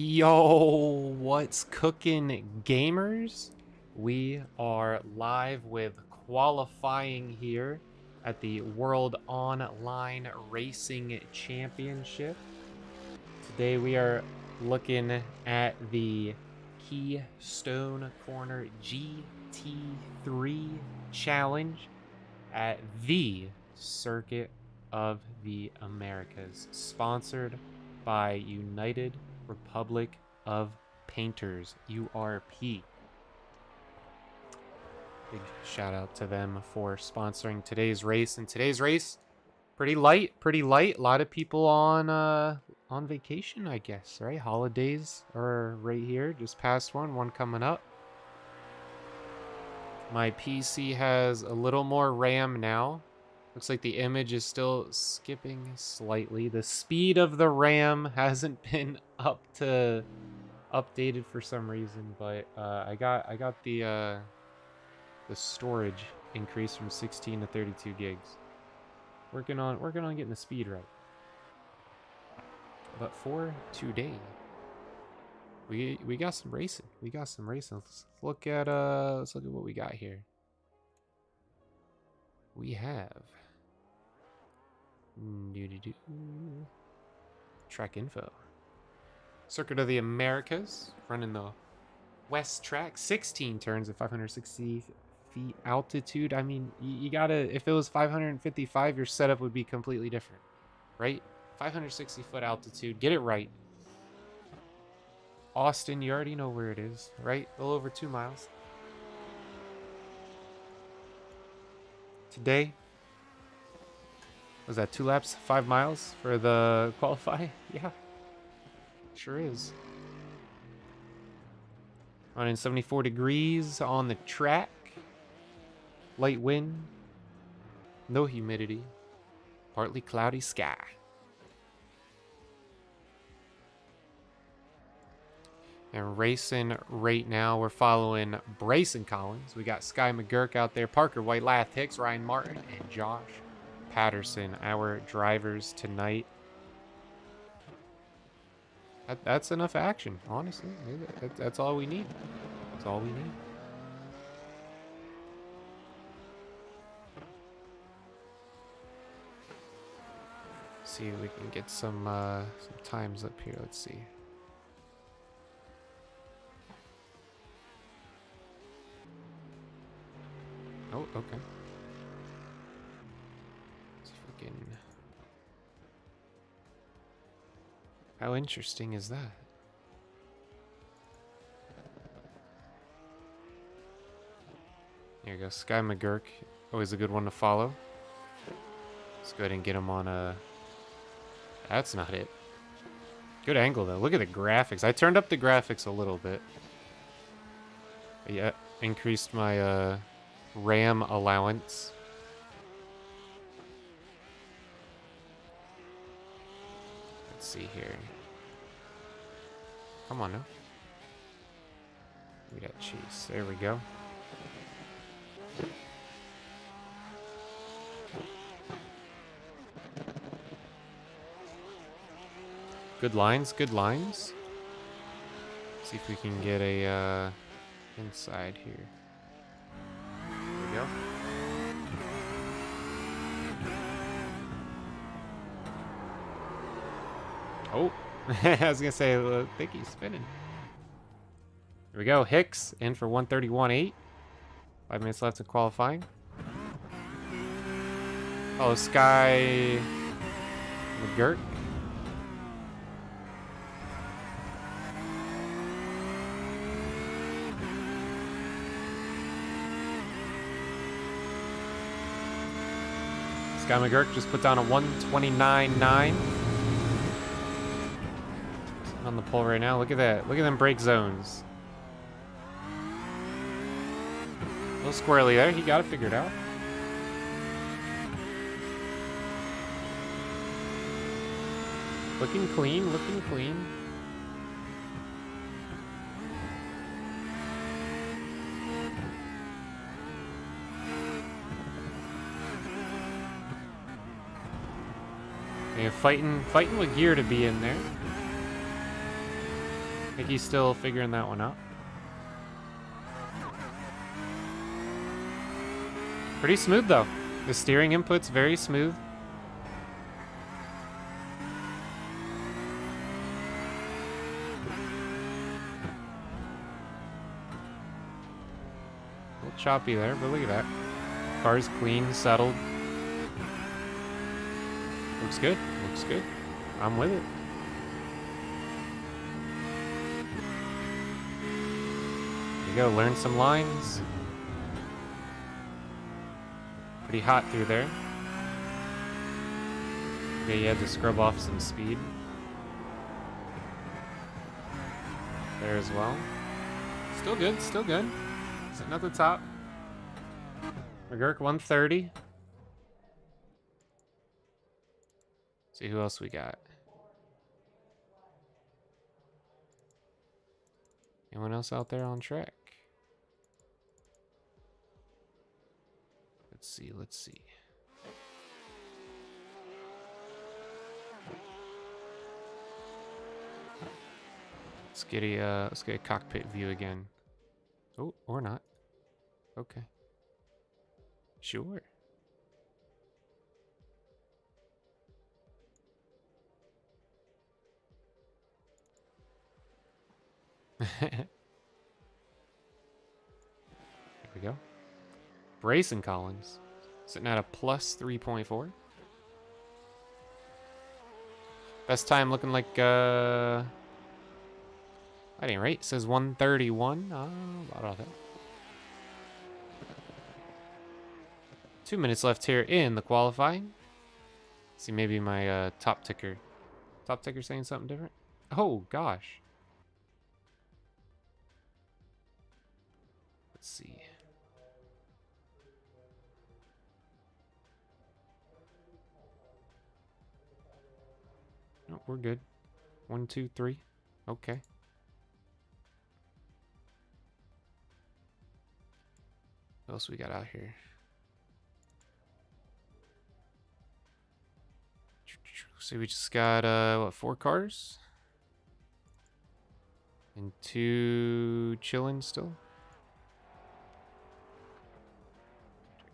Yo, what's cooking, gamers? We are live with qualifying here at the World Online Racing Championship. Today we are looking at the Keystone Corner GT3 Challenge at the Circuit of the Americas, sponsored by United Republic of Painters, URP. Big shout out to them for sponsoring today's race. And today's race, pretty light. A lot of people on vacation, I guess, right? Holidays are right here, just past one coming up. My PC has a little more RAM now. Looks like the image is still skipping slightly. The speed of the RAM hasn't been updated for some reason, but I got the storage increase from 16 to 32 gigs. Working on getting the speed right. But for today, we got some racing. Let's look at what we got here. We have track info. Circuit of the Americas, running the West track, 16 turns at 560 feet altitude. I mean, you gotta, if it was 555, your setup would be completely different, right? 560 foot altitude, get it right. Austin, you already know where it is, right? A little over 2 miles. Today, was that 2 laps, 5 miles for the qualify? Yeah, sure is. Running 74 degrees on the track. Light wind. No humidity. Partly cloudy sky. And racing right now, we're following Bryson Collins. We got Sky McGurk out there, Parker Whitelath Hicks, Ryan Martin, and Josh Patterson, our drivers tonight. That's enough action, honestly. That's all we need. That's all we need. See if we can get some times up here. Let's see. Oh, okay. How interesting is that? There you go, Sky McGurk. Always a good one to follow. Let's go ahead and get him on a... That's not it. Good angle, though. Look at the graphics. I turned up the graphics a little bit. Yeah, increased my RAM allowance. Let's see here. Come on now. We got cheese. There we go. Good lines, good lines. See if we can get a inside here. There we go. Oh, I was gonna say, I think he's spinning. Here we go, Hicks in for 131.8. 5 minutes left in qualifying. Oh, Sky McGurk. Sky McGurk just put down a 129.9. On the pole right now. Look at that. Look at them brake zones. A little squirrely there. He got it figured out. Looking clean. Looking clean. Yeah, fighting with gear to be in there. think he's still figuring that one out. Pretty smooth though. The steering input's very smooth. A little choppy there, but look at that. Car's clean, settled. Looks good. Looks good. I'm with it. There you go. Learn some lines. Pretty hot through there. Okay, you had to scrub off some speed. There as well. Still good. Still good. Sitting at the top. McGurk 130. See who else we got. Anyone else out there on track? Let's see, let's see. Let's get a cockpit view again. Oh, or not. Okay. Sure. Here we go. Brayson Collins sitting at a plus 3.4. Best time looking like at any rate, says 131. About that. 2 minutes left here in the qualifying. See, maybe my top ticker saying something different. Oh gosh. Let's see. No, we're good. 1, 2, 3. Okay. What else we got out here? So we just got what, 4 cars? And 2 chilling still.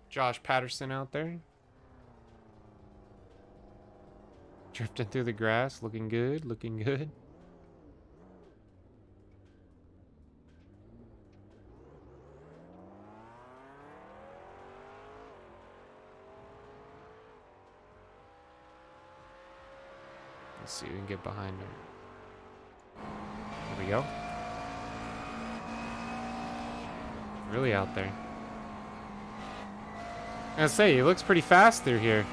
Josh Patterson out there. Drifting through the grass, looking good, looking good. Let's see if we can get behind him. There we go. Really out there. I was gonna say, he looks pretty fast through here.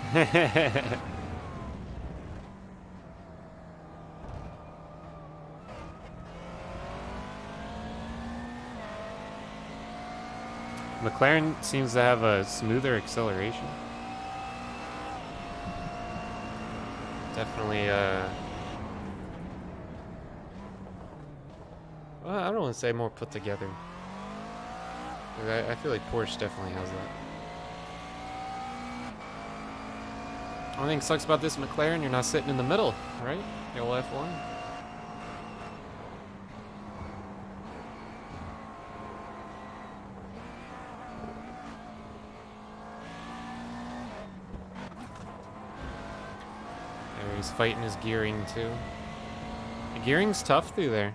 McLaren seems to have a smoother acceleration. Definitely, well, I don't want to say more put together. I feel like Porsche definitely has that. Only thing sucks about this McLaren, you're not sitting in the middle, right? The old F1. There, he's fighting his gearing too. The gearing's tough through there.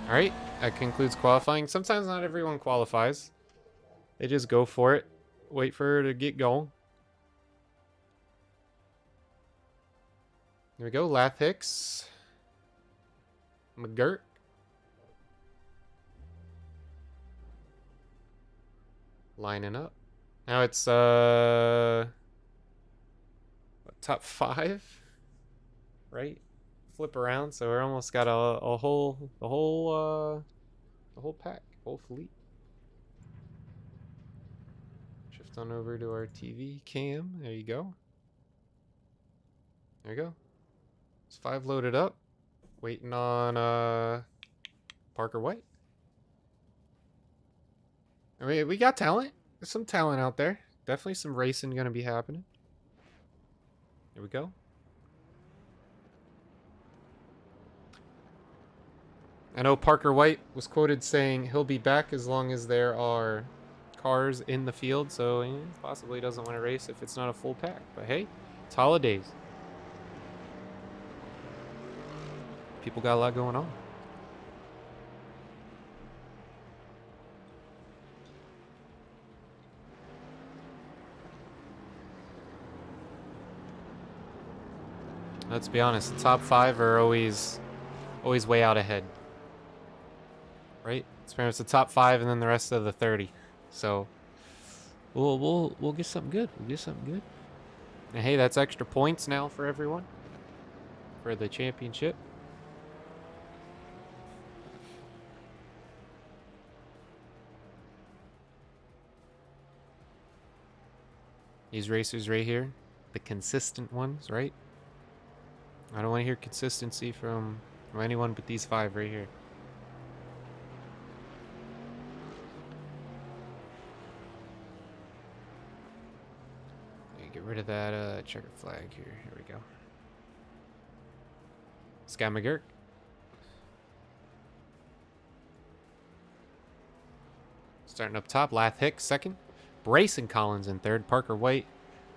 Alright, that concludes qualifying. Sometimes not everyone qualifies. They just go for it. Wait for her to get going. Here we go. Lath Hicks. McGurk. Lining up. Now it's what, top 5? Right? Flip around, so we're almost got the whole pack, whole fleet. Shift on over to our TV cam. There you go. There you go. It's 5 loaded up. Waiting on Parker White. I mean, we got talent. There's some talent out there. Definitely some racing gonna be happening. Here we go. I know Parker White was quoted saying he'll be back as long as there are cars in the field, so possibly doesn't want to race if it's not a full pack. But hey, it's holidays. People got a lot going on. Let's be honest, the top 5 are always way out ahead. Right? It's pretty much the top 5 and then the rest of the 30. So we'll get something good. We'll get something good. And hey, that's extra points now for everyone for the championship. These racers right here, the consistent ones, right? I don't want to hear consistency from anyone but these 5 right here. Get rid of that checker flag here. Here we go. Sky McGurk. Starting up top, Lath Hicks second. Brayson Collins in third. Parker White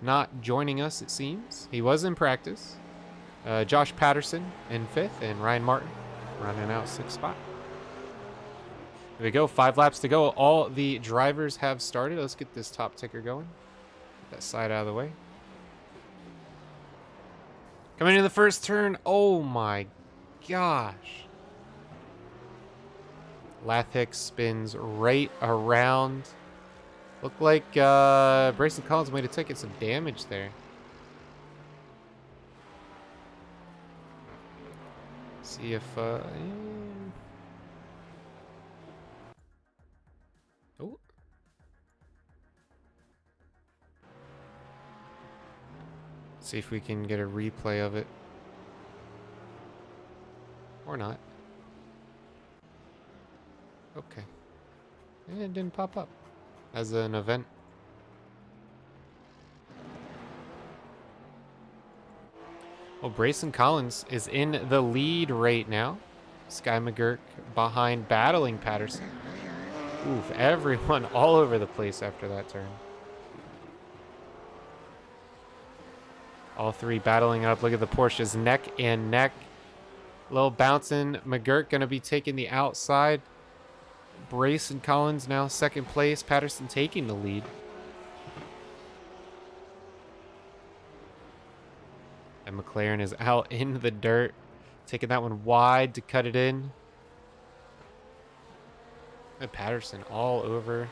not joining us, it seems. He was in practice. Josh Patterson in fifth, and Ryan Martin running out 6th spot. Here we go, 5 laps to go. All the drivers have started. Let's get this top ticker going. Get that side out of the way. Coming into the first turn. Oh my gosh. Lath Hicks spins right around. Looked like Brayson Collins might have taken some damage there. See if oh. See if we can get a replay of it. Or not. Okay. And it didn't pop up as an event. Well, Brayson Collins is in the lead right now. Sky McGurk behind, battling Patterson. Oof, everyone all over the place after that turn. All 3 battling up. Look at the Porsches neck and neck. Little bouncing. McGurk going to be taking the outside. Brayson Collins now 2nd place. Patterson taking the lead. And McLaren is out in the dirt. Taking that one wide to cut it in. And Patterson all over.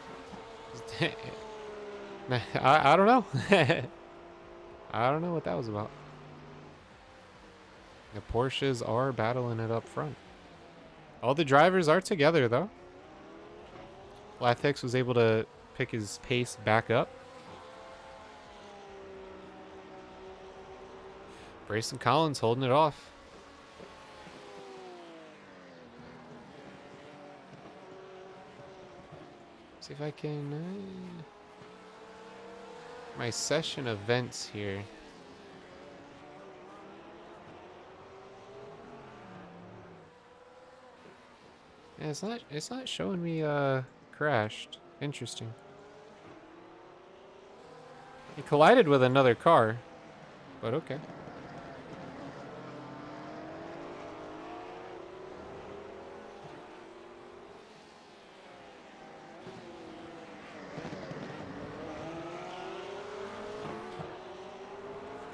I don't know. I don't know what that was about. The Porsches are battling it up front. All the drivers are together, though. Lath Hicks was able to pick his pace back up. Brayson Collins holding it off. See if I can... my session events here. Yeah, it's not showing me crashed. Interesting. He collided with another car, but okay.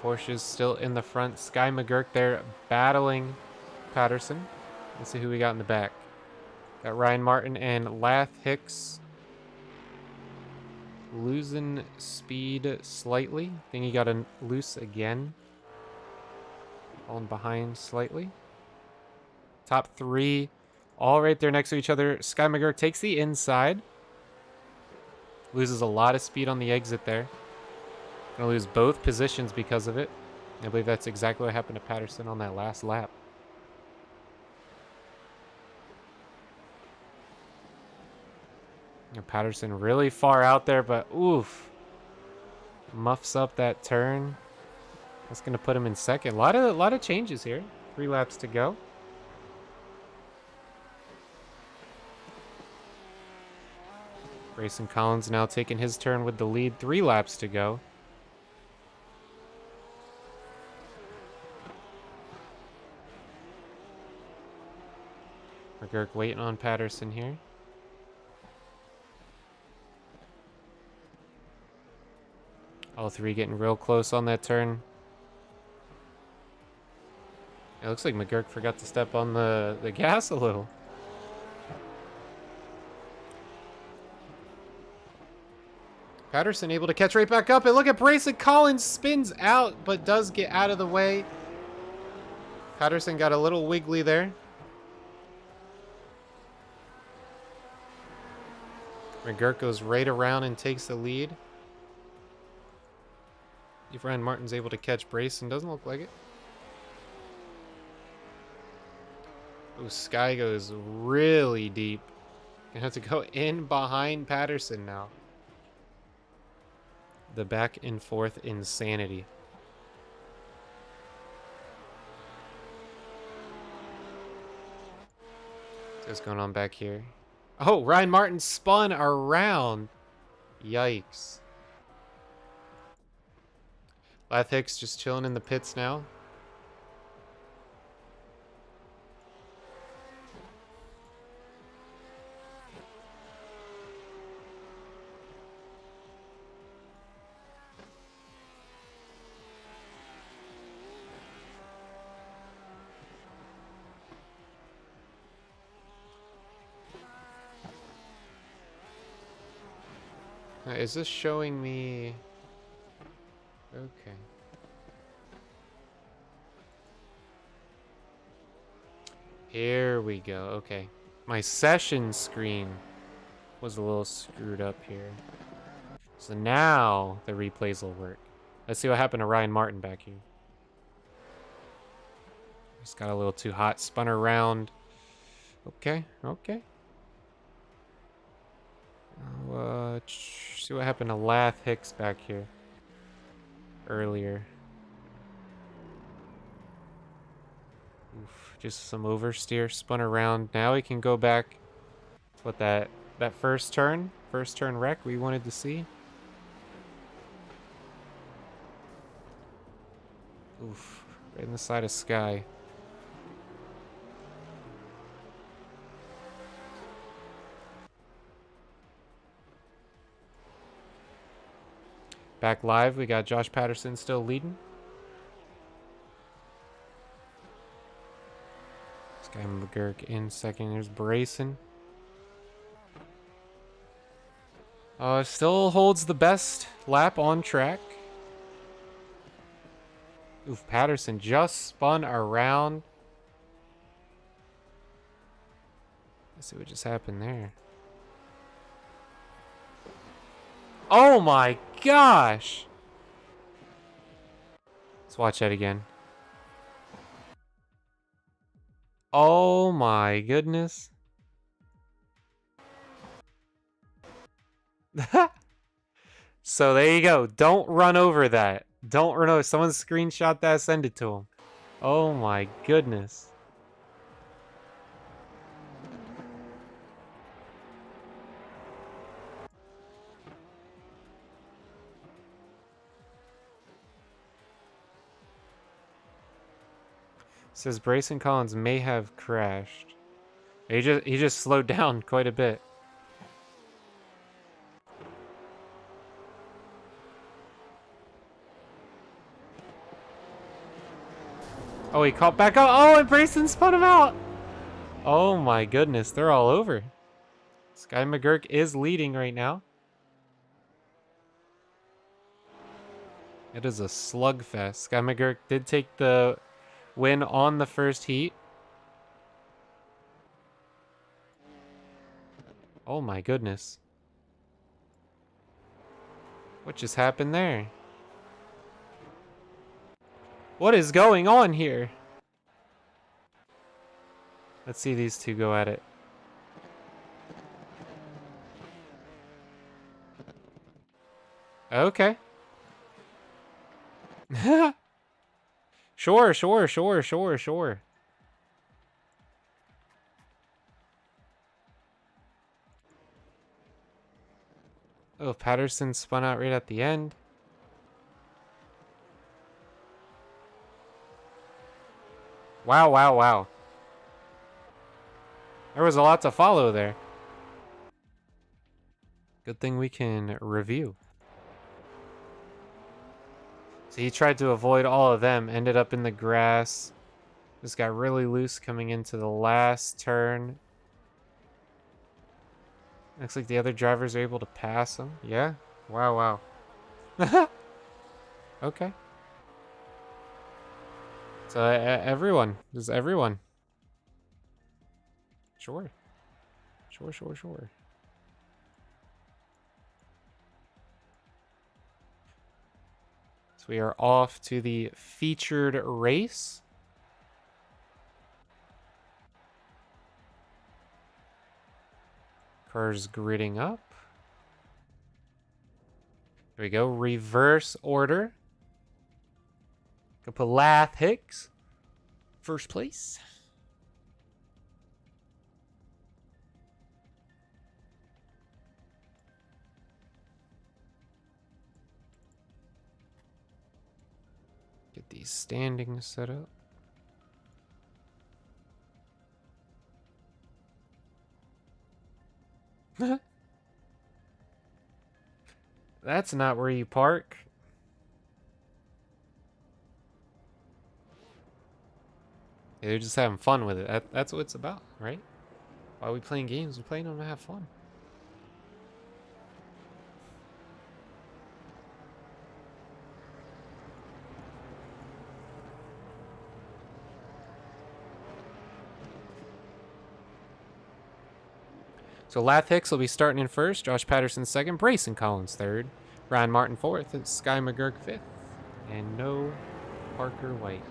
Porsche's still in the front. Sky McGurk there battling Patterson. Let's see who we got in the back. Got Ryan Martin and Lath Hicks losing speed slightly. I think he got loose again. Falling behind slightly. Top 3 all right there next to each other. Sky McGurk takes the inside. Loses a lot of speed on the exit there. Gonna lose both positions because of it. I believe that's exactly what happened to Patterson on that last lap. And Patterson really far out there, but oof. Muffs up that turn. That's gonna put him in second. A lot of changes here. 3 laps to go. Grayson Collins now taking his turn with the lead. 3 laps to go. McGurk waiting on Patterson here. All 3 getting real close on that turn. It looks like McGurk forgot to step on the gas a little. Patterson able to catch right back up, and look at Brayson Collins spins out, but does get out of the way. Patterson got a little wiggly there. McGurk goes right around and takes the lead. If Ryan Martin's able to catch Brayson, doesn't look like it. Oh, Sky goes really deep. Gonna have to go in behind Patterson now. The back and forth insanity. What's going on back here? Oh, Ryan Martin spun around. Yikes. Lath Hicks just chilling in the pits now. Is this showing me? Okay. Here we go. Okay. My session screen was a little screwed up here. So now the replays will work. Let's see what happened to Ryan Martin back here. Just got a little too hot. Spun around. Okay. Okay. See what happened to Lath Hicks back here earlier. Oof, just some oversteer, spun around. Now we can go back to what that first turn wreck we wanted to see. Oof, right in the side of Sky. Back live, we got Josh Patterson still leading. Sky McGurk in second. There's Brayson. Still holds the best lap on track. Oof, Patterson just spun around. Let's see what just happened there. Oh my gosh! Let's watch that again. Oh my goodness. So there you go. Don't run over that. Don't run over. Someone screenshot that, send it to him. Oh my goodness. Says Brayson Collins may have crashed. He just slowed down quite a bit. Oh, he caught back up. Oh, and Brayson spun him out. Oh my goodness, they're all over. Sky McGurk is leading right now. It is a slugfest. Sky McGurk did take the win on the first heat. Oh my goodness. What just happened there? What is going on here? Let's see these two go at it. Okay. Sure. Oh, Patterson spun out right at the end. Wow, wow, wow. There was a lot to follow there. Good thing we can review. So he tried to avoid all of them, ended up in the grass. Just got really loose coming into the last turn. Looks like the other drivers are able to pass him. Yeah? Wow, wow. Okay. So everyone. Just everyone. Sure. Sure. So we are off to the featured race. Cars gridding up. There we go. Reverse order. Go put Lath Hicks. First place. Get these standings set up. That's not where you park. They're just having fun with it. That's what it's about, right? Why are we playing games? We're playing them to have fun. So Lath Hicks will be starting in first, Josh Patterson second, Brayson Collins third, Ryan Martin fourth, and Sky McGurk fifth, and no Parker White.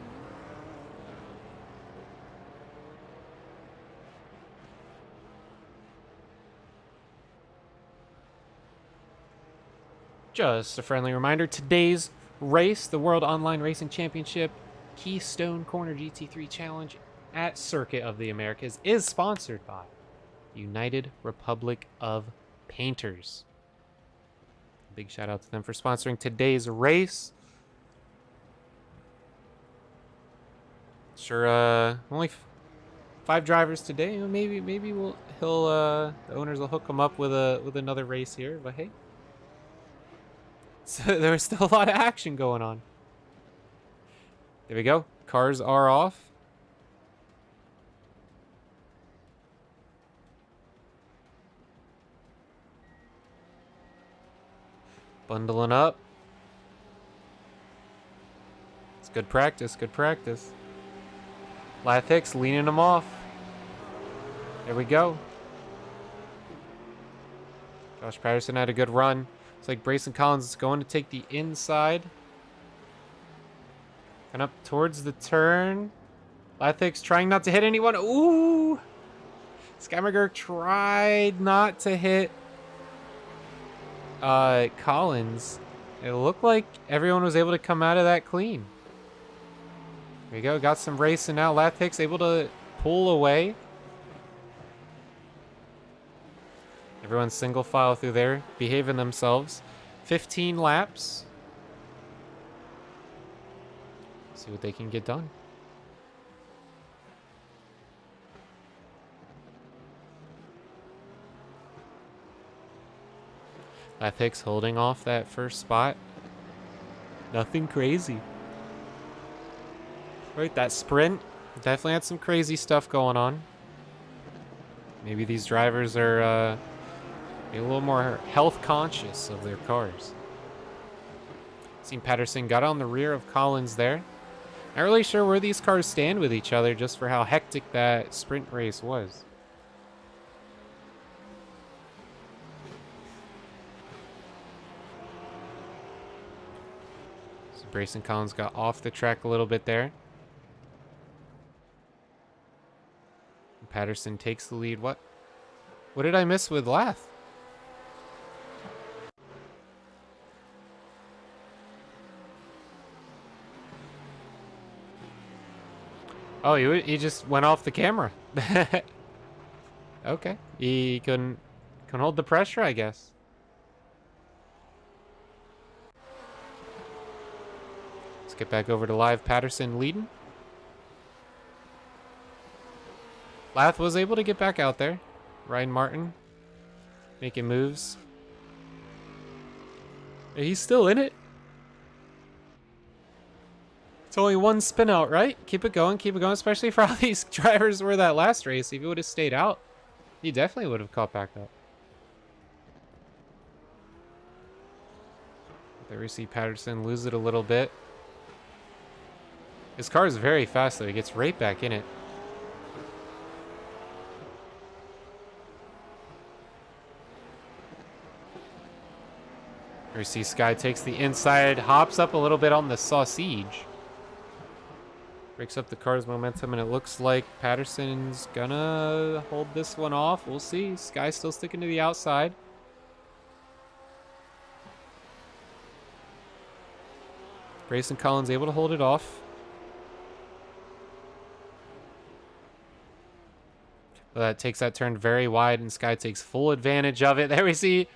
Just a friendly reminder, today's race, the World Online Racing Championship Keystone Corner GT3 Challenge at Circuit of the Americas, is sponsored by United Republic of Painters. Big shout out to them for sponsoring today's race. Sure, only 5 drivers today. Maybe the owners will hook them up with another race here. But hey, so there's still a lot of action going on. There we go. Cars are off. Bundling up. It's good practice, good practice. Lath Hicks leaning them off. There we go. Josh Patterson had a good run. It's like Brayson Collins is going to take the inside. And up towards the turn. Lath Hicks trying not to hit anyone. Ooh! Skammerger tried not to hit Collins. It looked like everyone was able to come out of that clean. There you go. Got some racing now. Lath Hicks able to pull away. Everyone's single file through there, behaving themselves. 15 laps. See what they can get done. Lath Hicks holding off that first spot. Nothing crazy. Right, that sprint definitely had some crazy stuff going on. Maybe these drivers are a little more health conscious of their cars. Seen Patterson got on the rear of Collins there. Not really sure where these cars stand with each other just for how hectic that sprint race was. So Brayson Collins got off the track a little bit there. Patterson takes the lead. What did I miss with Lath? Oh, he just went off the camera. Okay. He couldn't hold the pressure, I guess. get back over to live. Patterson leading. Lath was able to get back out there. Ryan Martin making moves. He's still in it. It's only one spin out, right? Keep it going, especially for how these drivers were that last race. If he would have stayed out, he definitely would have caught back up. There we see Patterson lose it a little bit. His car is very fast, though. He gets right back in it. There we see Sky takes the inside, hops up a little bit on the sausage. Breaks up the car's momentum, and it looks like Patterson's gonna hold this one off. We'll see. Sky still sticking to the outside. Grayson Collins able to hold it off. But that takes that turn very wide, and Sky takes full advantage of it. There we see.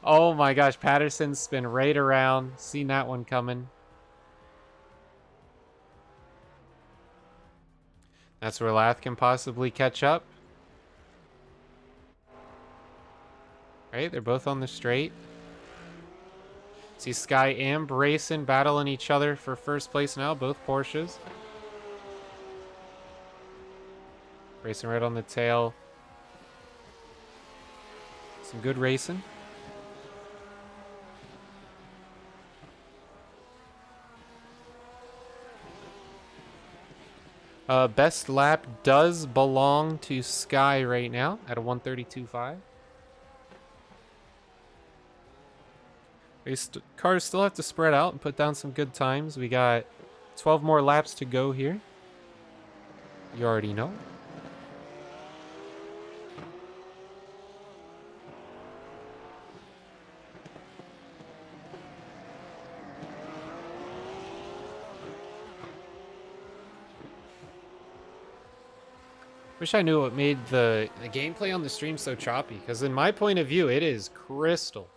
Oh my gosh, Patterson spin right around. Seen that one coming. That's where Lath can possibly catch up. Right, they're both on the straight. See Sky and Brayson battling each other for first place now, both Porsches. Brayson right on the tail. Some good racing. Best lap does belong to Sky right now at a 132.5. These cars still have to spread out and put down some good times. We got 12 more laps to go here. You already know. Wish I knew what made the gameplay on the stream so choppy, because in my point of view, it is crystal.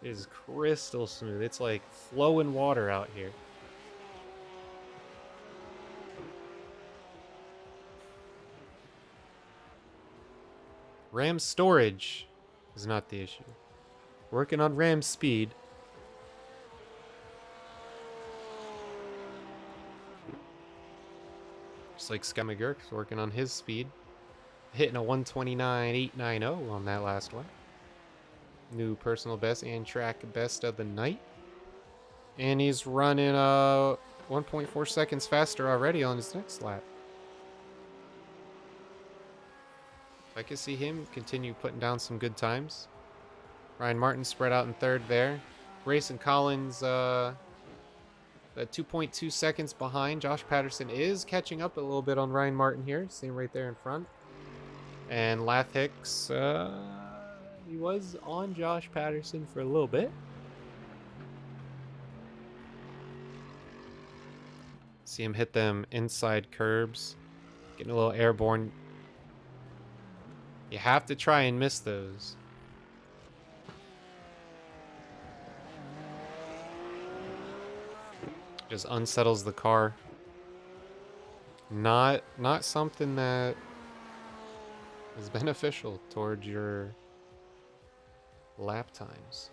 It is crystal smooth. It's like flowing water out here. RAM storage is not the issue. Working on RAM speed. Just like Sky McGurk's working on his speed. Hitting a 129.890 on that last one. New personal best and track best of the night. And he's running 1.4 seconds faster already on his next lap. I can see him continue putting down some good times. Ryan Martin spread out in third there. Grayson Collins 2.2 seconds behind. Josh Patterson is catching up a little bit on Ryan Martin here. See him right there in front. And Lath Hicks, he was on Josh Patterson for a little bit. See him hit them inside curbs. Getting a little airborne. You have to try and miss those. Just unsettles the car. Not something that is beneficial towards your lap times.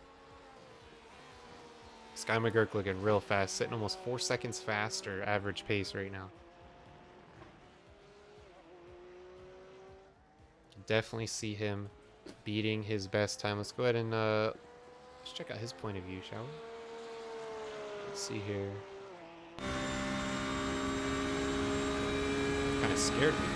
Sky McGurk looking real fast, sitting almost 4 seconds faster average pace right now. Definitely see him beating his best time. Let's go ahead and let's check out his point of view, shall we? Let's see here. Kind of scared me.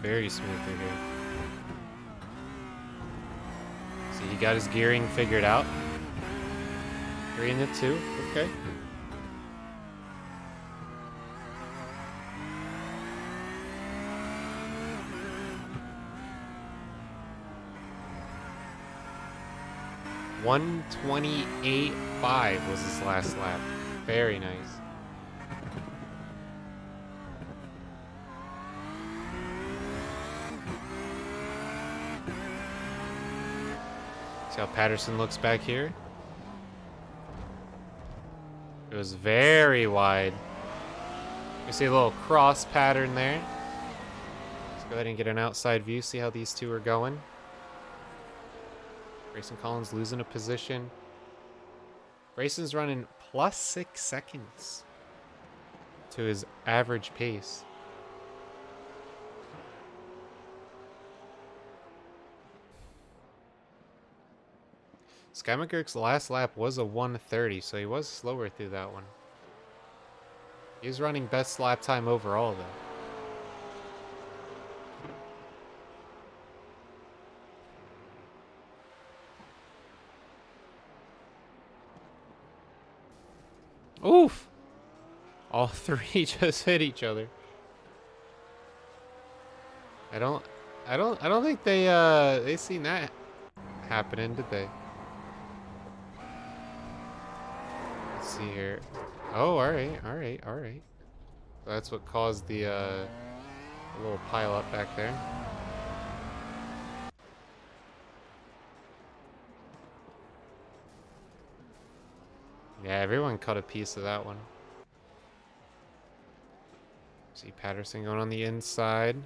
Very smooth right here. See, he got his gearing figured out. 3 and 2, okay. 128.5 was his last lap. Very nice. See how Patterson looks back here? It was very wide. You see a little cross pattern there. Let's go ahead and get an outside view, see how these two are going. Grayson Collins losing a position. Grayson's running plus 6 seconds to his average pace. Sky McGurk's last lap was a 1:30, so he was slower through that one. He was running best lap time overall, though. Oof! All three just hit each other. I don't think they seen that happening, did they? Let's see here. Oh, all right. So that's what caused the little pile up back there. Yeah, everyone caught a piece of that one. See Patterson going on the inside.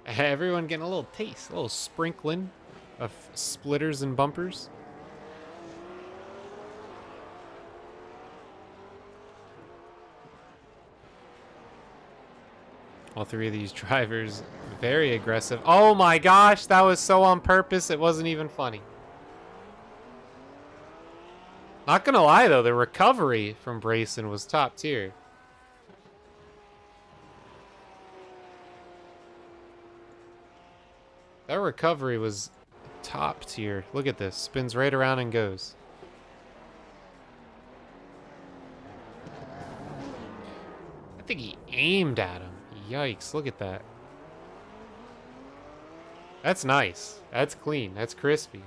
Everyone getting a little taste, a little sprinkling of splitters and bumpers. All three of these drivers very aggressive. Oh my gosh, that was so on purpose, it wasn't even funny. Not gonna lie though, the recovery from Brayson was top tier. That recovery was top tier. Look at this, spins right around and goes. I think he aimed at him. Yikes, look at that. That's nice. That's clean. That's crispy.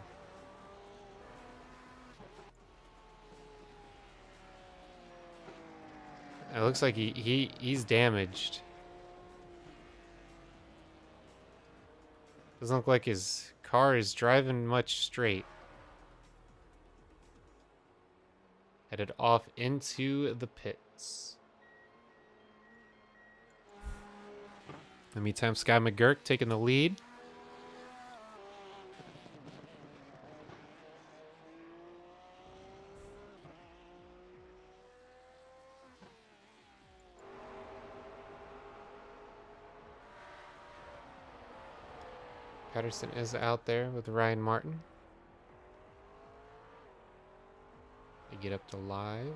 It looks like he's damaged. Doesn't look like his car is driving much straight. Headed off into the pits. In the meantime, Sky McGurk taking the lead. Patterson is out there with Ryan Martin. They get up to live.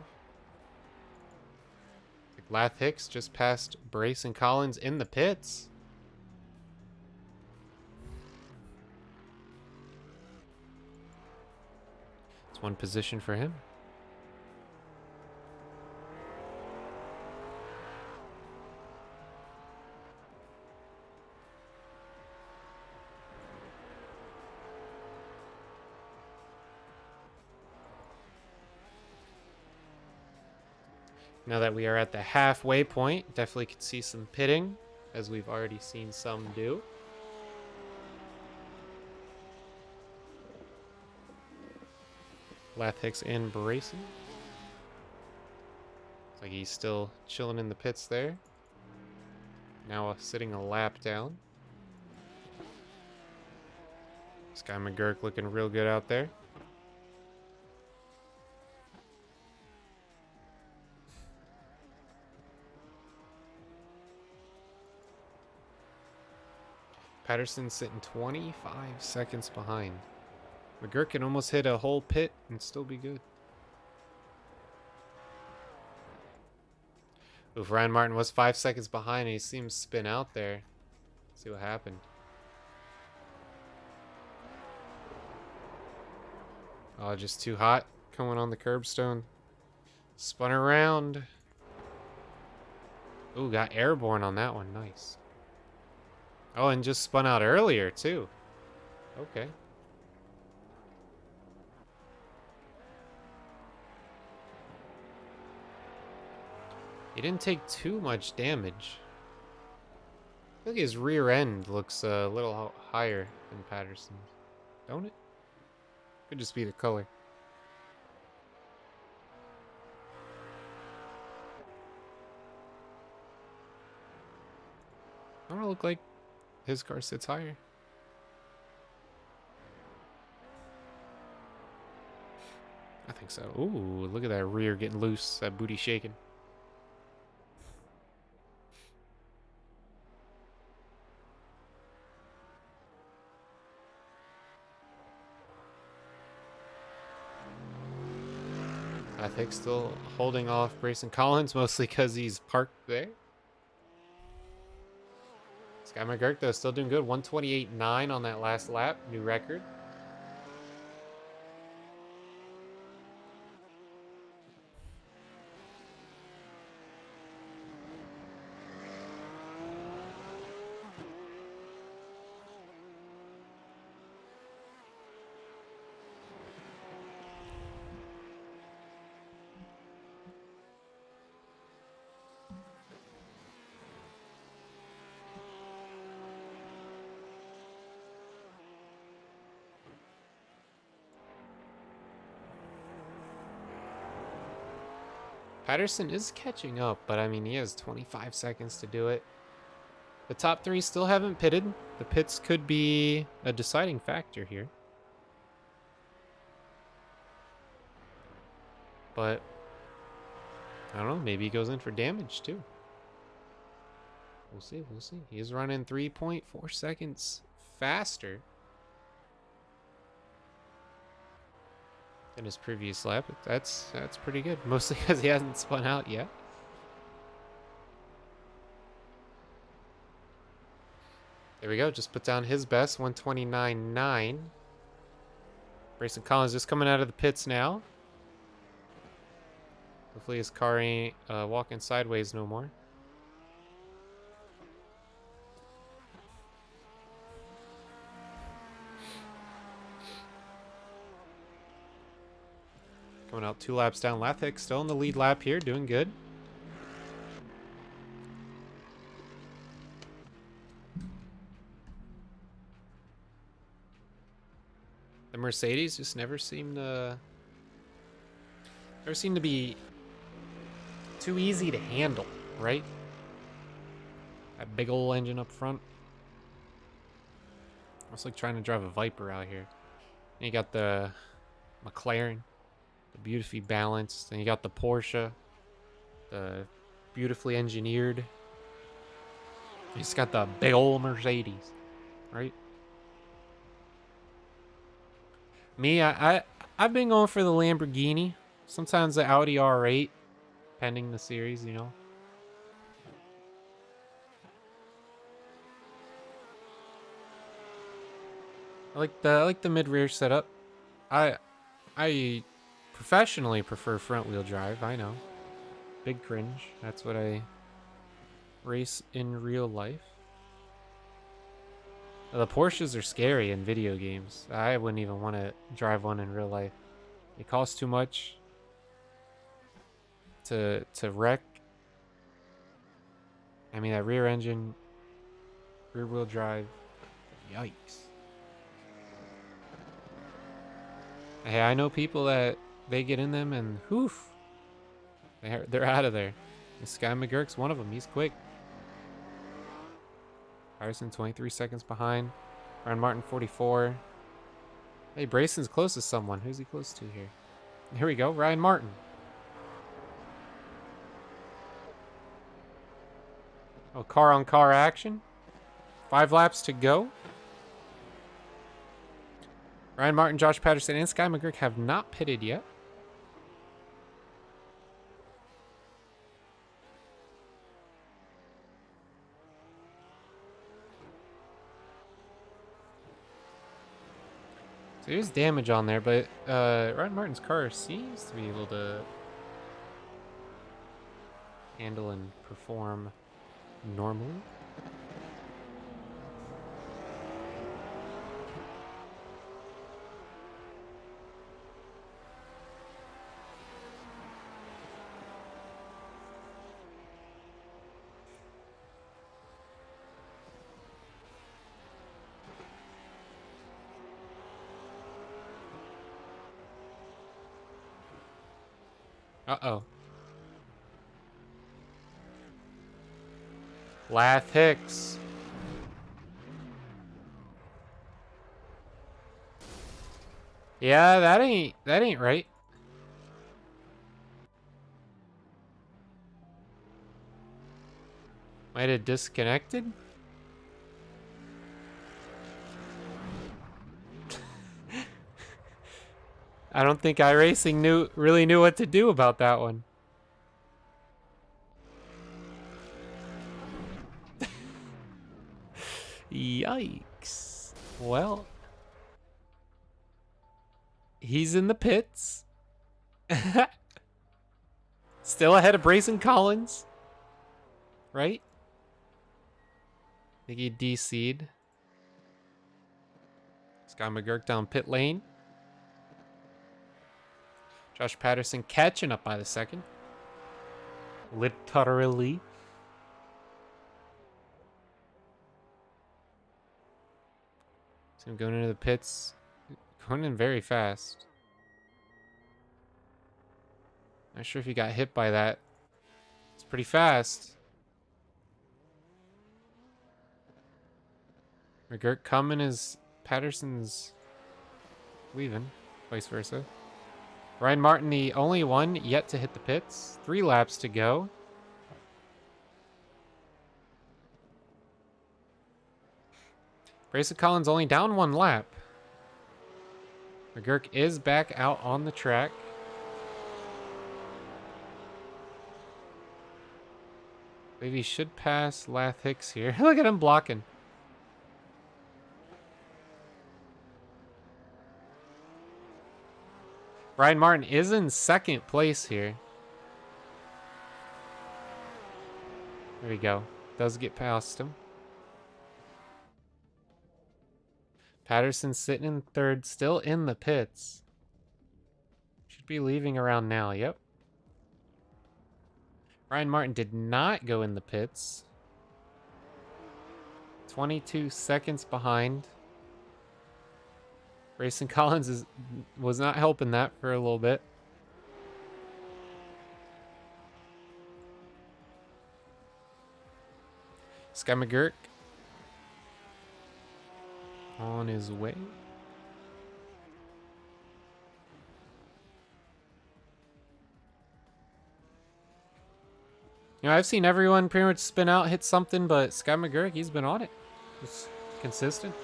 Lath Hicks just passed Brace and Collins in the pits. It's one position for him. Now that we are at the halfway point, definitely could see some pitting, as we've already seen some do. Lath Hicks and Brayson. Looks like he's still chilling in the pits there. Now sitting a lap down. Sky McGurk looking real good out there. Patterson sitting 25 seconds behind. McGurk can almost hit a whole pit and still be good. Oof, Ryan Martin was 5 seconds behind and he seems spin out there. Let's see what happened. Oh, just too hot coming on the curbstone. Spun around. Ooh, got airborne on that one. Nice. Oh, and just spun out earlier, too. Okay. He didn't take too much damage. I think his rear end looks a little higher than Patterson's, don't it? Could just be the color. I don't look like his car sits higher. I think so. Ooh, look at that rear getting loose, that booty shaking. I think still holding off Brayson Collins, mostly because he's parked there. Sky McGurk, though, still doing good. 128.9 on that last lap. New record. Patterson is catching up, but I mean, he has 25 seconds to do it. The top three still haven't pitted. The pits could be a deciding factor here. But, I don't know, maybe he goes in for damage too. We'll see, we'll see. He's running 3.4 seconds faster than his previous lap. That's pretty good, mostly because he hasn't spun out yet. There we go, just put down his best, 129.9. Brayson Collins just coming out of the pits now. Hopefully his car ain't walking sideways no more. Coming out 2 laps down. Lathik still in the lead lap here, doing good. The Mercedes just never seem to be too easy to handle, right? That big old engine up front. It's like trying to drive a Viper out here. And you got the McLaren, the beautifully balanced. And you got the Porsche, the beautifully engineered. You just got the big old Mercedes, right? Me, I've been going for the Lamborghini. Sometimes the Audi R8, pending the series, you know. I like the mid-rear setup. I professionally prefer front-wheel drive. I know, big cringe. That's what I race in real life. The Porsches are scary in video games. I wouldn't even want to drive one in real life. It costs too much to wreck. I mean, that rear engine, rear wheel drive, yikes. Hey, I know people that they get in them and whoof, they're out of there. And Sky McGurk's one of them. He's quick. Patterson 23 seconds behind. Ryan Martin 44. Hey, Brayson's close to someone. Who's he close to here? Here we go, Ryan Martin. Oh, car on car action. 5 laps to go. Ryan Martin, Josh Patterson, and Sky McGurk have not pitted yet. So there's damage on there, but Ryan Martin's car seems to be able to handle and perform normally. Uh-oh. Lath Hicks. Yeah, that ain't right. Might have disconnected? I don't think iRacing really knew what to do about that one. Yikes. Well, he's in the pits. Still ahead of Brayson Collins. Right? I think he DC'd. Scott McGurk down pit lane. Josh Patterson catching up by the second. Literally. So I'm going into the pits. Going in very fast. Not sure if he got hit by that. It's pretty fast. McGurk coming as Patterson's leaving. Vice versa. Ryan Martin, the only one yet to hit the pits. 3 laps to go. Brayson Collins only down 1 lap. McGurk is back out on the track. Maybe he should pass Lath Hicks here. Look at him blocking. Ryan Martin is in 2nd place here. There we go. Does get past him. Patterson sitting in 3rd, still in the pits. Should be leaving around now, yep. Ryan Martin did not go in the pits. 22 seconds behind. Brayson Collins was not helping that for a little bit. Sky McGurk on his way. You know, I've seen everyone pretty much spin out, hit something, but Sky McGurk, he's been on it. Just consistent.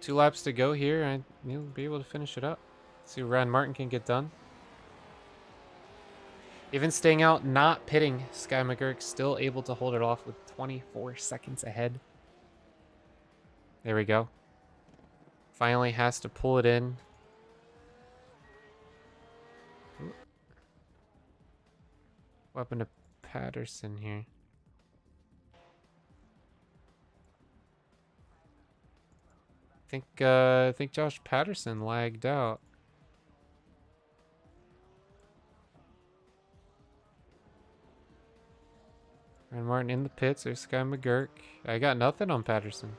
2 laps to go here, and he'll be able to finish it up. See what Ryan Martin can get done. Even staying out, not pitting, Sky McGurk still able to hold it off with 24 seconds ahead. There we go. Finally has to pull it in. What happened to Patterson here? I think Josh Patterson lagged out. Ryan Martin in the pits. There's Sky McGurk. I got nothing on Patterson.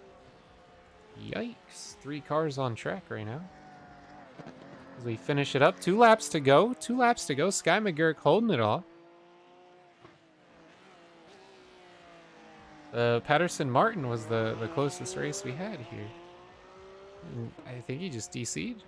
Yikes. 3 cars on track right now. As we finish it up. 2 laps to go. 2 laps to go. Sky McGurk holding it off. Patterson Martin was the closest race we had here. And I think he just DC'd.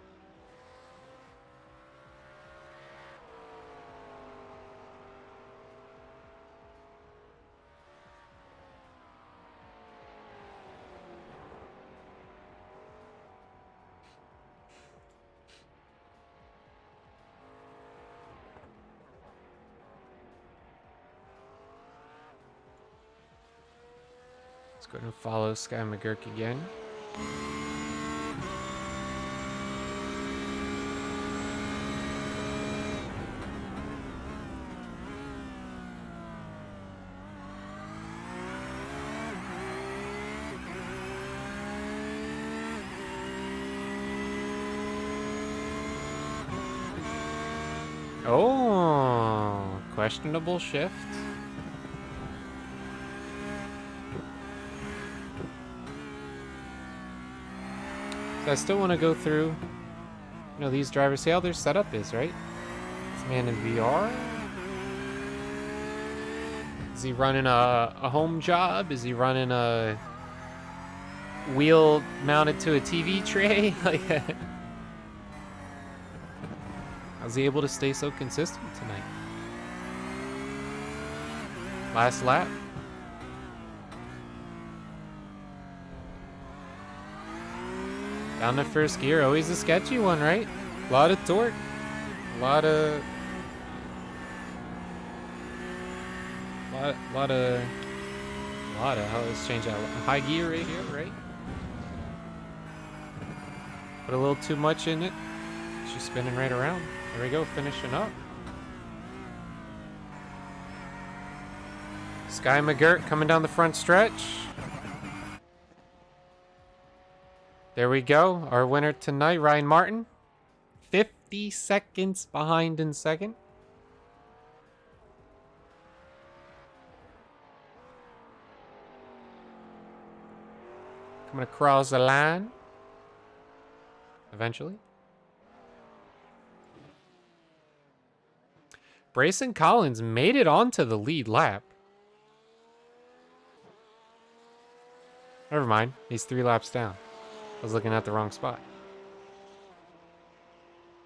Let's go ahead and follow Sky McGurk again. Oh, questionable shift. So I still want to go through You know, these drivers, see how their setup is, right? This man in VR. Is he running a home job? Is he running a wheel mounted to a TV tray? Like, how's he able to stay so consistent tonight? Last lap. Down to first gear, always a sketchy one, right? A lot of torque, a lot of let's change that. High gear right here, right? Put a little too much in it. She's spinning right around. There we go, finishing up. Sky McGirt coming down the front stretch. There we go. Our winner tonight, Ryan Martin. 50 seconds behind in second. Coming across the line. Eventually. Brayson Collins made it onto the lead lap. Never mind. He's 3 laps down. I was looking at the wrong spot.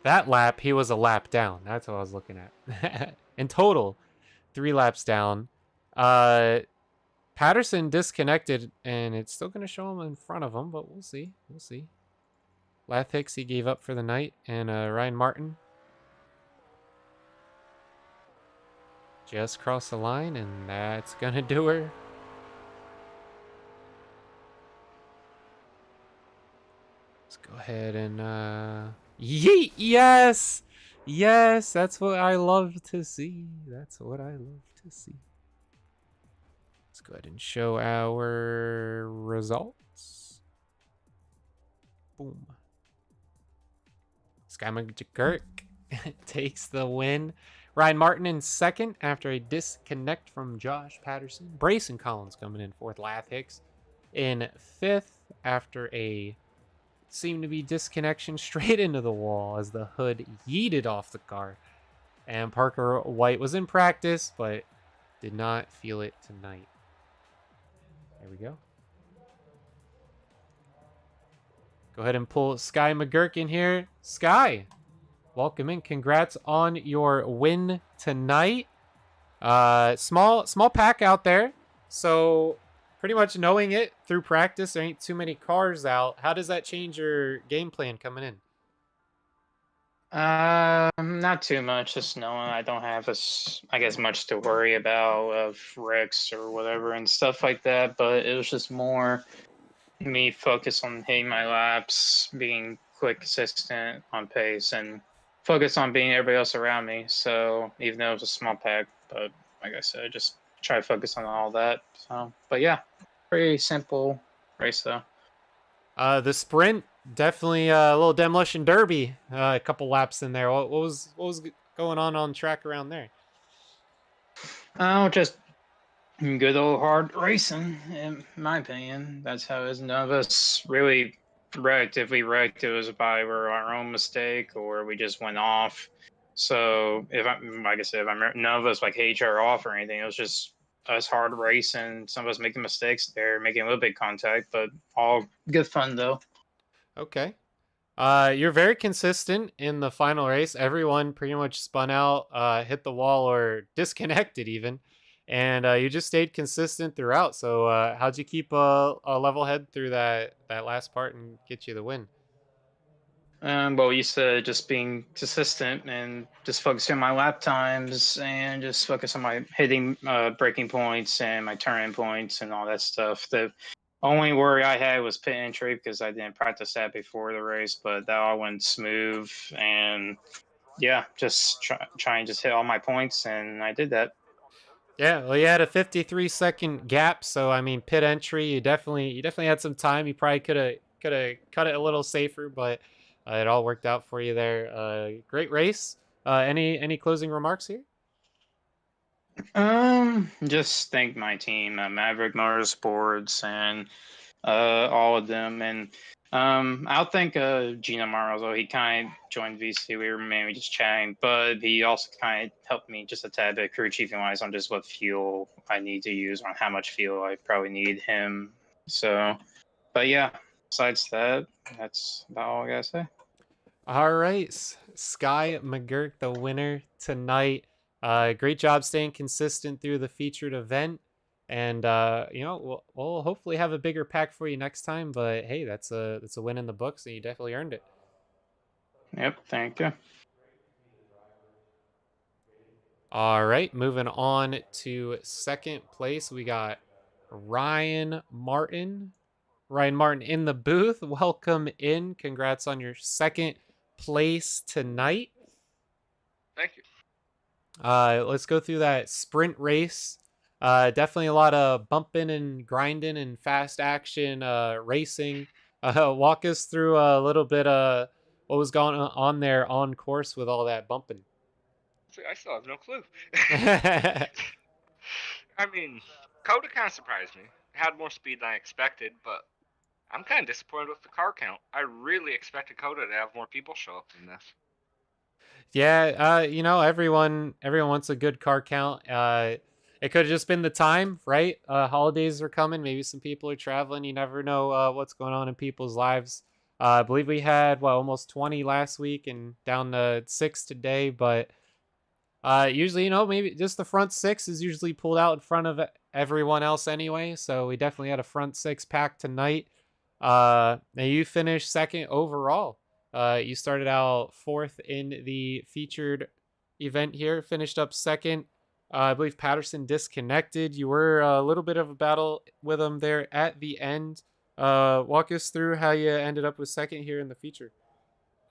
That lap, he was a lap down. That's what I was looking at. In total, 3 laps down. Patterson disconnected, and it's still going to show him in front of him, but we'll see. We'll see. Lath Hicks, he gave up for the night, and Ryan Martin just crossed the line, and that's going to do her. Let's go ahead and yeet! Yes! Yes, that's what I love to see. That's what I love to see. Let's go ahead and show our results. Boom. Sky McGirt takes the win. Ryan Martin in second after a disconnect from Josh Patterson. Brayson Collins coming in fourth. Lath Hicks in fifth after a seemed to be disconnection straight into the wall as the hood yeeted off the car. And Parker White was in practice, but did not feel it tonight. There we go. Go ahead and pull Sky McGirt in here. Sky, welcome in. Congrats on your win tonight. Small pack out there. So pretty much knowing it through practice, there ain't too many cars out. How does that change your game plan coming in? Not too much. Just knowing I don't have I guess much to worry about of wrecks or whatever and stuff like that. But it was just more me focus on hitting my laps, being quick, consistent on pace, and focus on being everybody else around me. So even though it was a small pack, but like I said, just try to focus on all that. So, but yeah, pretty simple race though. The sprint, definitely a little demolition derby. A couple laps in there. What was going on track around there? Oh, just good old hard racing, in my opinion. That's how it is. None of us really wrecked. If we wrecked, it was by our own mistake or we just went off. So like I said, none of us like hate each other off or anything. It was just us hard racing. Some of us making mistakes there, making a little bit of contact, but all good fun though. Okay. You're very consistent in the final race. Everyone pretty much spun out, hit the wall, or disconnected even. And you just stayed consistent throughout. So how'd you keep a level head through that last part and get you the win? Well, you said just being consistent and just focusing on my lap times and just focus on my hitting braking points and my turn-in points and all that stuff. The only worry I had was pit entry because I didn't practice that before the race, but that all went smooth. And yeah, just try and just hit all my points, and I did that. Yeah, well, you had a 53-second gap, so I mean, pit entry, you definitely had some time. You probably could have cut it a little safer, but it all worked out for you there. Great race. Any closing remarks here? Just thank my team, Maverick Motorsports, and all of them, and I'll thank Gina Marzo. He kind of joined VC. We were mainly just chatting, but he also kind of helped me just a tad bit crew chiefing wise on just what fuel I need to use, on how much fuel I probably need him. So, but yeah, besides that, that's about all I gotta say. All right, Sky McGurk, the winner tonight. Great job staying consistent through the featured event, and you know we'll hopefully have a bigger pack for you next time. But hey, that's a win in the books, and you definitely earned it. Yep, thank you. All right, moving on to second place, we got Ryan Martin. Ryan Martin in the booth. Welcome in. Congrats on your second place tonight. Thank you. Let's go through that sprint race. Definitely a lot of bumping and grinding and fast action racing. Walk us through a little bit what was going on there on course with all that bumping. See, I still have no clue. I mean, COTA kind of surprised me. It had more speed than I expected, but I'm kind of disappointed with the car count. I really expected COTA to have more people show up than this. Yeah, you know, everyone wants a good car count. It could have just been the time, right? Holidays are coming. Maybe some people are traveling. You never know what's going on in people's lives. I believe we had almost 20 last week and down to 6 today. But usually, you know, maybe just the front 6 is usually pulled out in front of everyone else anyway. So we definitely had a front 6 pack tonight. Now you finished second overall. You started out 4th in the featured event here, finished up second. I believe Patterson disconnected. You were a little bit of a battle with him there at the end. Walk us through how you ended up with second here in the feature.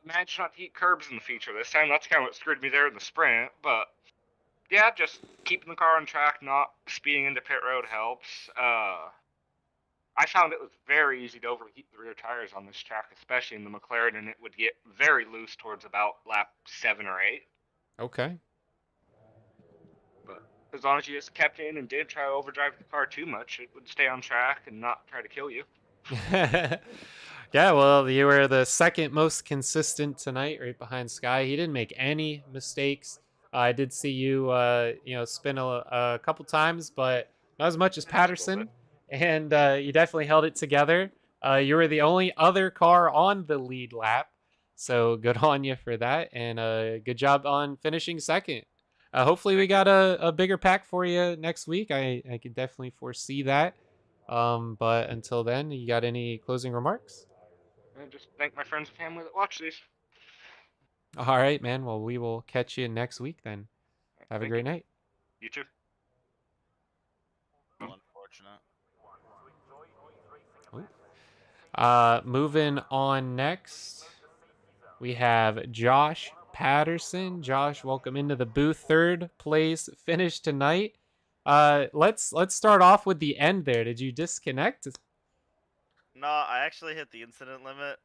Managed not to heat curbs in the feature this time. That's kind of what screwed me there in the sprint. But yeah, just keeping the car on track, not speeding into pit road helps. I found it was very easy to overheat the rear tires on this track, especially in the McLaren, and it would get very loose towards about lap 7 or 8. Okay. But as long as you just kept in and didn't try to overdrive the car too much, it would stay on track and not try to kill you. Yeah, well, you were the second most consistent tonight, right behind Sky. He didn't make any mistakes. I did see you, you know, spin a couple times, but not as much as Patterson. And you definitely held it together. You were the only other car on the lead lap, so good on you for that, and good job on finishing second. Hopefully, we got a bigger pack for you next week. I can definitely foresee that. But until then, you got any closing remarks? And just thank my friends and family that watch these. All right, man. Well, we will catch you next week then. Have a Thank great you. night. You too. Unfortunate. Moving on next, we have Josh Patterson. Josh, welcome into the booth. Third place finish tonight. Let's start off with the end there. Did you disconnect? No, I actually hit the incident limit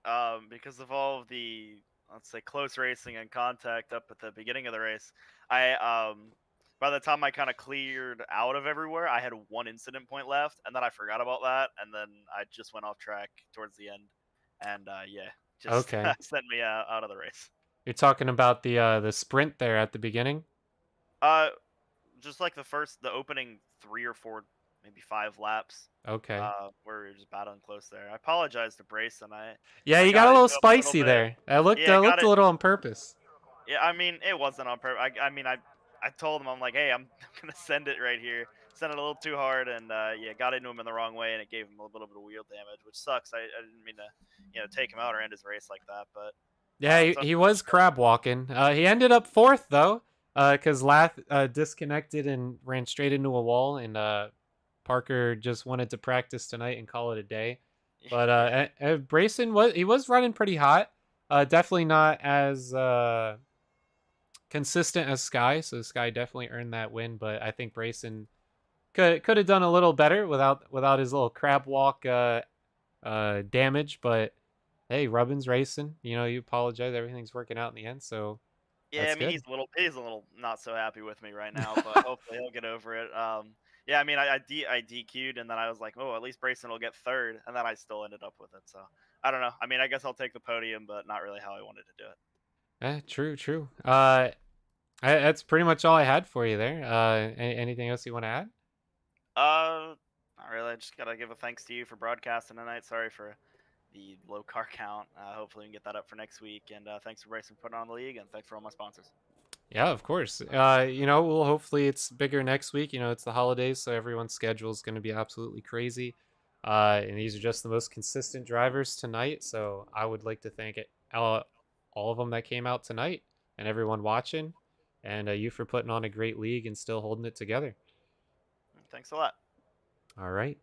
because of all of the, let's say, close racing and contact up at the beginning of the race. By the time I kind of cleared out of everywhere, I had one incident point left, and then I forgot about that, and then I just went off track towards the end, and yeah, just Okay. sent me out of the race. You're talking about the sprint there at the beginning? Just like the opening 3 or 4, maybe 5 laps. Okay. Where we were just battling close there. I apologize to Brace, and Yeah, I you got a little into him a little spicy bit. there. It looked Yeah, looked a little on purpose. Yeah, I mean, it wasn't on purpose. I told him, I'm like, hey, I'm gonna send it right here. Sent it a little too hard, and yeah, got into him in the wrong way, and it gave him a little bit of wheel damage, which sucks. I didn't mean to, take him out or end his race like that, but Yeah, he was crab walking. He ended up 4th though, because Lath disconnected and ran straight into a wall, and Parker just wanted to practice tonight and call it a day. But Brayson was running pretty hot. Definitely not as consistent as Sky, so Sky definitely earned that win. But I think Brayson could have done a little better without his little crab walk damage. But hey, Rubbin's racing. You know, you apologize. Everything's working out in the end. So yeah, that's I mean, good. he's a little not so happy with me right now, but hopefully he'll get over it. Yeah, I mean, I DQ'd, and then I was like, oh, at least Brayson will get third, and then I still ended up with it. So I don't know. I mean, I guess I'll take the podium, but not really how I wanted to do it. True, true. That's pretty much all I had for you there. Anything else you want to add? Not really. I just gotta give a thanks to you for broadcasting tonight. Sorry for the low car count. Hopefully we can get that up for next week. And thanks for Bryson putting on the league, and thanks for all my sponsors. Yeah, of course. We'll hopefully it's bigger next week. It's the holidays, so everyone's schedule is going to be absolutely crazy. And these are just the most consistent drivers tonight. So I would like to thank all of them that came out tonight and everyone watching, and you for putting on a great league and still holding it together. Thanks a lot. All right.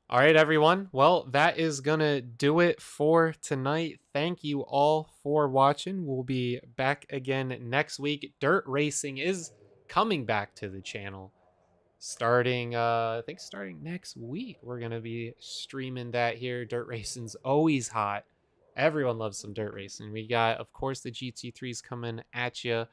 All right, everyone. Well, that is going to do it for tonight. Thank you all for watching. We'll be back again next week. Dirt racing is coming back to the channel starting, I think starting next week. We're going to be streaming that here. Dirt racing's always hot. Everyone loves some dirt racing. We got, of course, the GT3s coming at you.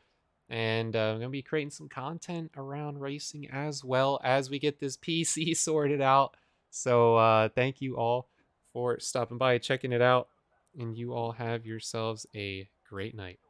And I'm going to be creating some content around racing as well as we get this PC sorted out. So thank you all for stopping by, checking it out, and you all have yourselves a great night.